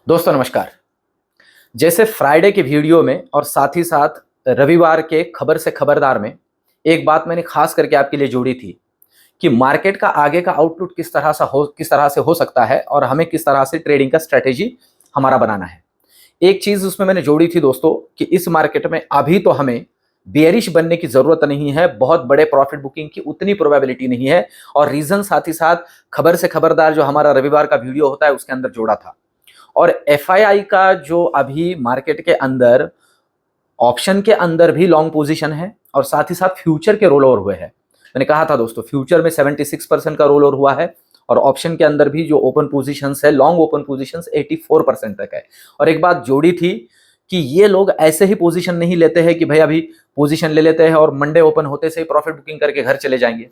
दोस्तों नमस्कार। जैसे फ्राइडे के वीडियो में और साथ ही साथ रविवार के खबर से खबरदार में एक बात मैंने खास करके आपके लिए जोड़ी थी कि मार्केट का आगे का आउटलुक किस तरह से हो सकता है और हमें किस तरह से ट्रेडिंग का स्ट्रेटेजी हमारा बनाना है। एक चीज उसमें मैंने जोड़ी थी दोस्तों कि इस मार्केट में अभी तो हमें बेयरिश बनने की जरूरत नहीं है, बहुत बड़े प्रॉफिट बुकिंग की उतनी प्रोबेबिलिटी नहीं है। और रीजन साथ ही साथ खबर से खबरदार जो हमारा रविवार का वीडियो होता है उसके अंदर जोड़ा था। और एफआईआई का जो अभी मार्केट के अंदर ऑप्शन के अंदर भी लॉन्ग पोजीशन है और साथ ही साथ फ्यूचर के रोल ओवर हुए हैं। मैंने कहा था दोस्तों फ्यूचर में 76% का रोल ओवर हुआ है और ऑप्शन के अंदर भी जो ओपन पोजीशंस है, लॉन्ग ओपन पोजीशंस 84% तक है। और एक बात जोड़ी थी कि ये लोग ऐसे ही पोजीशन नहीं लेते हैं कि भाई अभी पोजीशन ले लेते हैं और मंडे ओपन होते से ही प्रॉफिट बुकिंग करके घर चले जाएंगे।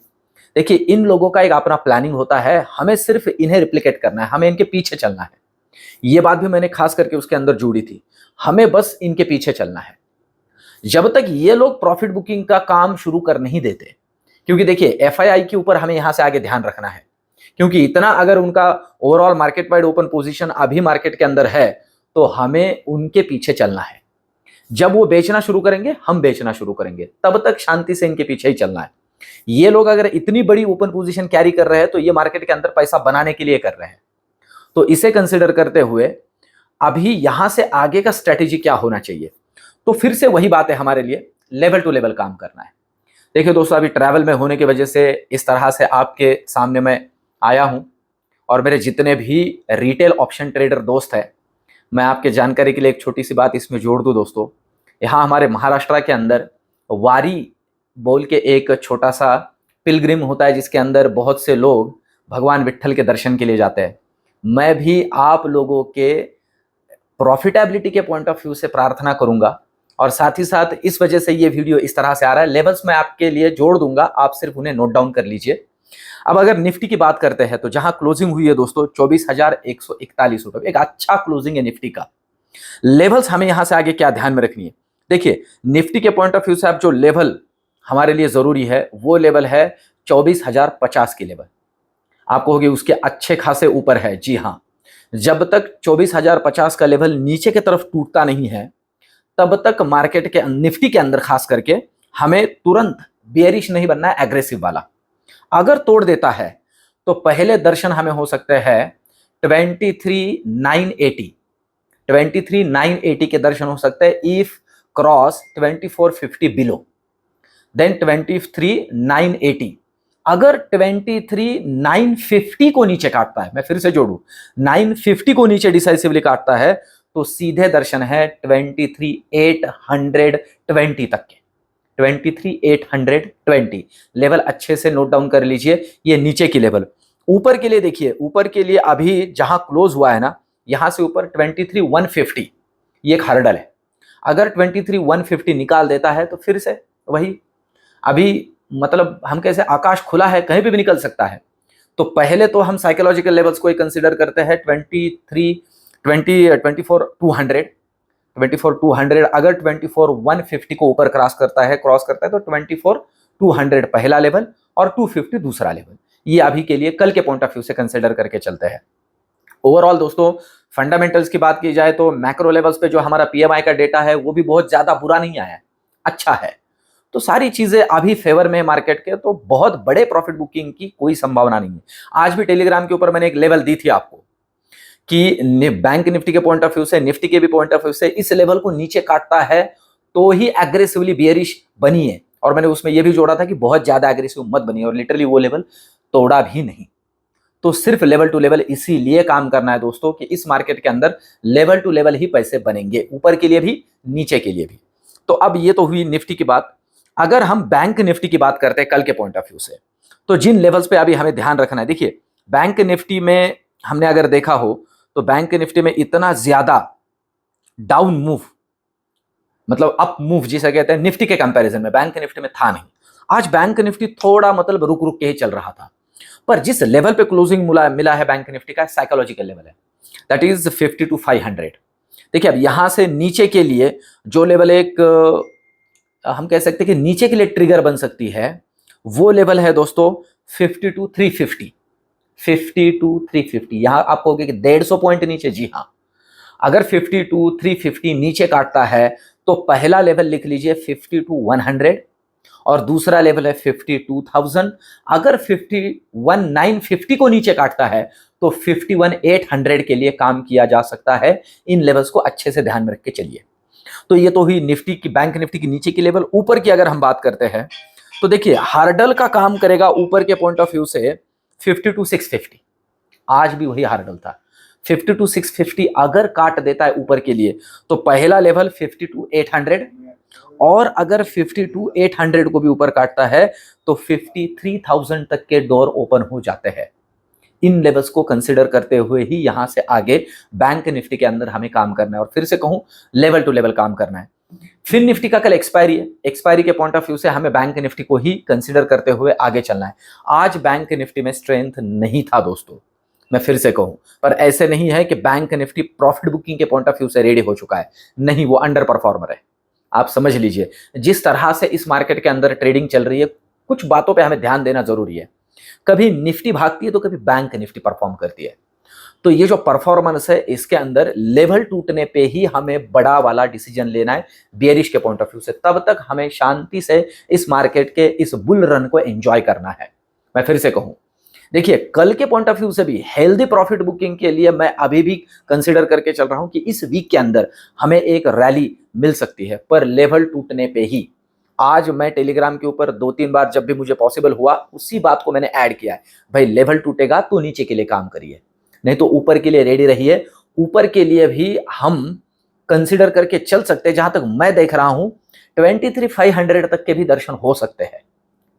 देखिए इन लोगों का एक अपना प्लानिंग होता है, हमें सिर्फ इन्हें रिप्लिकेट करना है, हमें इनके पीछे चलना है। ये बात भी मैंने खास करके उसके अंदर जोड़ी थी, हमें बस इनके पीछे चलना है जब तक ये लोग प्रॉफिट बुकिंग का काम शुरू कर नहीं देते। क्योंकि देखिए एफआईआई के ऊपर हमें यहां से आगे ध्यान रखना है, क्योंकि इतना अगर उनका overall market wide open position अभी मार्केट के अंदर है तो हमें उनके पीछे चलना है। जब वो बेचना शुरू करेंगे हम बेचना शुरू करेंगे, तब तक शांति से इनके पीछे ही चलना है। ये लोग अगर इतनी बड़ी ओपन पोजीशन कैरी कर रहे हैं तो ये मार्केट के अंदर पैसा बनाने के लिए कर रहे हैं। तो इसे कंसिडर करते हुए अभी यहां से आगे का स्ट्रेटेजी क्या होना चाहिए, तो फिर से वही बात है, हमारे लिए लेवल टू लेवल काम करना है। देखिए दोस्तों अभी ट्रैवल में होने की वजह से इस तरह से आपके सामने मैं आया हूं और मेरे जितने भी रिटेल ऑप्शन ट्रेडर दोस्त हैं, मैं आपके जानकारी के लिए एक छोटी सी बात इसमें जोड़ दूं दोस्तों। यहाँ हमारे महाराष्ट्र के अंदर वारी बोल के एक छोटा सा पिलग्रिम होता है जिसके अंदर बहुत से लोग भगवान विट्ठल के दर्शन के लिए जाते हैं। मैं भी आप लोगों के प्रॉफिटेबिलिटी के पॉइंट ऑफ व्यू से प्रार्थना करूंगा और साथ ही साथ इस वजह से ये वीडियो इस तरह से आ रहा है। लेवल्स मैं आपके लिए जोड़ दूंगा, आप सिर्फ उन्हें नोट डाउन कर लीजिए। अब अगर निफ्टी की बात करते हैं तो जहां क्लोजिंग हुई है दोस्तों 24,141 रुपए, एक अच्छा क्लोजिंग है निफ्टी का। लेवल्स हमें यहां से आगे क्या ध्यान में रखनी है, देखिए निफ्टी के पॉइंट ऑफ व्यू से अब जो लेवल हमारे लिए जरूरी है वो लेवल है 24,050 की लेवल। आप कहोगे उसके अच्छे खासे ऊपर है, जी हां। जब तक 24,050 का लेवल नीचे की तरफ टूटता नहीं है तब तक मार्केट के निफ्टी के अंदर खास करके हमें तुरंत बेयरिश नहीं बनना है, एग्रेसिव वाला। अगर तोड़ देता है तो पहले दर्शन हमें हो सकते हैं 23,980 23,980 के दर्शन हो सकते हैं इफ क्रॉस 2450 बिलो, देन 23,980। अगर 23,950 को नीचे काटता है, मैं फिर से जोड़ू 950 को नीचे डिसाइसिवली काटता है तो सीधे दर्शन है 23,820 तक के। 23,820 लेवल अच्छे से नोट डाउन कर लीजिए, ये नीचे की लेवल। ऊपर के लिए देखिए, ऊपर के लिए अभी जहां क्लोज हुआ है ना, यहां से ऊपर 23,150 ये एक हर्डल है। अगर 23,150 निकाल देता है तो फिर से वही, अभी मतलब हम कैसे, आकाश खुला है, कहीं भी निकल सकता है। तो पहले तो हम साइकोलॉजिकल लेवल्स को ही कंसीडर करते हैं 24,200। अगर 24,150 को ऊपर क्रॉस करता है तो 24,200 पहला लेवल और 250 दूसरा लेवल। ये अभी के लिए कल के पॉइंट ऑफ व्यू से कंसीडर करके चलते हैं। ओवरऑल दोस्तों फंडामेंटल्स की बात की जाए तो मैक्रो लेवल्स पे जो हमारा पीएमआई का डेटा है वो भी बहुत ज्यादा बुरा नहीं आया है, अच्छा है। तो सारी चीजें अभी फेवर में है मार्केट के, तो बहुत बड़े प्रॉफिट बुकिंग की कोई संभावना नहीं है। आज भी टेलीग्राम के ऊपर मैंने एक लेवल दी थी आपको कि बैंक निफ्टी के पॉइंट ऑफ व्यू से, निफ्टी के भी पॉइंट ऑफ व्यू से इस लेवल को नीचे काटता है तो ही एग्रेसिवली बियरिश बनिए। और मैंने उसमें यह भी जोड़ा था कि बहुत ज्यादा एग्रेसिव मत बनिए, और लिटरली वो लेवल तोड़ा भी नहीं। तो सिर्फ लेवल टू लेवल इसीलिए काम करना है दोस्तों कि इस मार्केट के अंदर लेवल टू लेवल ही पैसे बनेंगे, ऊपर के लिए भी नीचे के लिए भी। तो अब ये तो हुई निफ्टी की बात। अगर हम बैंक निफ्टी की बात करते हैं कल के पॉइंट ऑफ व्यू से, तो जिन लेवल्स पे अभी हमें ध्यान रखना है, देखिए बैंक निफ्टी में हमने अगर देखा हो तो बैंक निफ्टी में इतना ज्यादा डाउन मूव, मतलब अप मूव जिसे कहते हैं, निफ्टी के कंपैरिजन में बैंक निफ्टी में था नहीं। आज बैंक निफ्टी थोड़ा मतलब रुक रुक के ही चल रहा था, पर जिस लेवल पे क्लोजिंग मिला है बैंक निफ्टी का साइकोलॉजिकल लेवल है, दैट इज 52,500। देखिए अब यहां से नीचे के लिए जो लेवल एक हम कह सकते हैं कि नीचे के लिए ट्रिगर बन सकती है, वो लेवल है दोस्तों 52,350। 52,350 यहां आप कहोगे कि 150 पॉइंट नीचे, जी हां। अगर 52 350 नीचे काटता है तो पहला लेवल लिख लीजिए 52 100 और दूसरा लेवल है 52,000। अगर 51,950 को नीचे काटता है तो 51,800 के लिए काम किया जा सकता है। इन लेवल्स को अच्छे से ध्यान में रख के चलिए। तो ये तो हुई निफ्टी की, बैंक निफ्टी की नीचे की लेवल। ऊपर की अगर हम बात करते हैं तो देखिए हार्डल का काम करेगा ऊपर के पॉइंट ऑफ व्यू से 52,650। आज भी वही हार्डल था। 52,650 अगर काट देता है ऊपर के लिए तो पहला लेवल 52,800 और अगर 52,800 को भी ऊपर काटता है तो 53,000 तक के डोर ओपन हो जाते हैं। इन लेवल्स को कंसीडर करते हुए ही यहां से आगे बैंक निफ्टी के अंदर हमें काम करना है। और फिर से कहूं, लेवल टू लेवल काम करना है। फिर निफ्टी का कल एक्सपायरी है। एक्सपायरी के पॉइंट ऑफ व्यू से हमें बैंक निफ्टी को ही कंसीडर करते हुए आगे चलना है। आज बैंक निफ्टी में स्ट्रेंथ नहीं था दोस्तों, मैं फिर से कहूं, पर ऐसे नहीं है कि बैंक निफ्टी प्रॉफिट बुकिंग के पॉइंट ऑफ व्यू से रेडी हो चुका है। नहीं, वो अंडर परफॉर्मर है। आप समझ लीजिए, जिस तरह से इस मार्केट के अंदर ट्रेडिंग चल रही है, कुछ बातों पे हमें ध्यान देना जरूरी है। कभी निफ्टी भागती है तो कभी बैंक निफ्टी परफॉर्म करती है। तो ये जो परफॉर्मेंस है, इसके अंदर लेवल टूटने पे ही हमें बड़ा वाला डिसीजन लेना है बियरिश के पॉइंट ऑफ व्यू से। तब तक हमें शांति से इस मार्केट के इस बुल रन को एंजॉय करना है। मैं फिर से कहूं, देखिए कल के पॉइंट ऑफ व्यू से भी हेल्दी प्रॉफिट बुकिंग के लिए मैं अभी भी कंसीडर करके चल रहा हूं कि इस वीक के अंदर हमें एक रैली मिल सकती है, पर लेवल टूटने पे ही। आज मैं टेलीग्राम के ऊपर 2-3 बार जब भी मुझे पॉसिबल हुआ उसी बात को मैंने ऐड किया है, भाई लेवल टूटेगा तो नीचे के लिए काम करिए, नहीं तो ऊपर के लिए रेडी रहिए। ऊपर के लिए भी हम कंसीडर करके चल सकते हैं। जहां तक मैं देख रहा हूं 23,500 तक के भी दर्शन हो सकते हैं।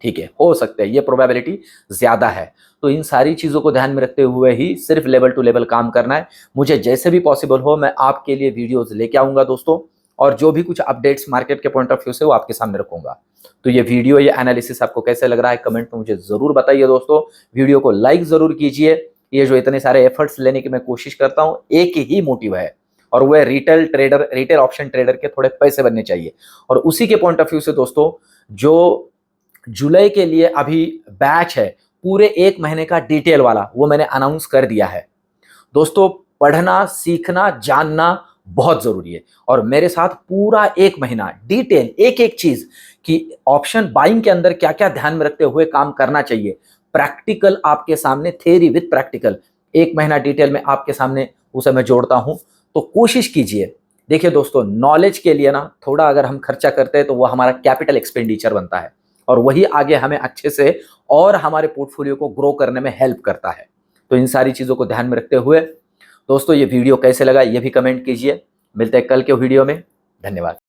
ठीक है, हो सकते हैं, ये प्रोबेबिलिटी ज्यादा है। तो इन सारी चीजों को ध्यान में रखते हुए ही सिर्फ लेवल टू लेवल काम करना है। मुझे जैसे भी पॉसिबल हो मैं आपके लिए वीडियोस लेके आऊंगा दोस्तों, और जो भी कुछ अपडेट्स मार्केट के पॉइंट ऑफ व्यू से वो आपके सामने रखूंगा। तो ये वीडियो, ये एनालिसिस आपको कैसे लग रहा है कमेंट में मुझे जरूर बताइए दोस्तों। वीडियो को लाइक जरूर कीजिए। ये जो इतने सारे एफर्ट्स लेने की मैं कोशिश करता हूं, एक ही मोटिव है, और वो है रिटेल ऑप्शन ट्रेडर के थोड़े पैसे बनने चाहिए। और उसी के पॉइंट ऑफ व्यू से दोस्तों, जो जुलाई के लिए अभी बैच है पूरे 1 महीने का डिटेल वाला, वो मैंने अनाउंस कर दिया है दोस्तों। पढ़ना, सीखना, जानना बहुत जरूरी है, और मेरे साथ पूरा 1 महीना डिटेल एक एक चीज कि ऑप्शन बाइंग के अंदर क्या क्या ध्यान में रखते हुए काम करना चाहिए, प्रैक्टिकल आपके सामने, थ्योरी विद प्रैक्टिकल 1 महीना डिटेल में आपके सामने उसे मैं जोड़ता हूं। तो कोशिश कीजिए। देखिए दोस्तों, नॉलेज के लिए ना थोड़ा अगर हम खर्चा करते हैं तो वो हमारा कैपिटल एक्सपेंडिचर बनता है, और वही आगे हमें अच्छे से और हमारे पोर्टफोलियो को ग्रो करने में हेल्प करता है। तो इन सारी चीजों को ध्यान में रखते हुए दोस्तों, ये वीडियो कैसे लगा ये भी कमेंट कीजिए। मिलते हैं कल के वीडियो में। धन्यवाद।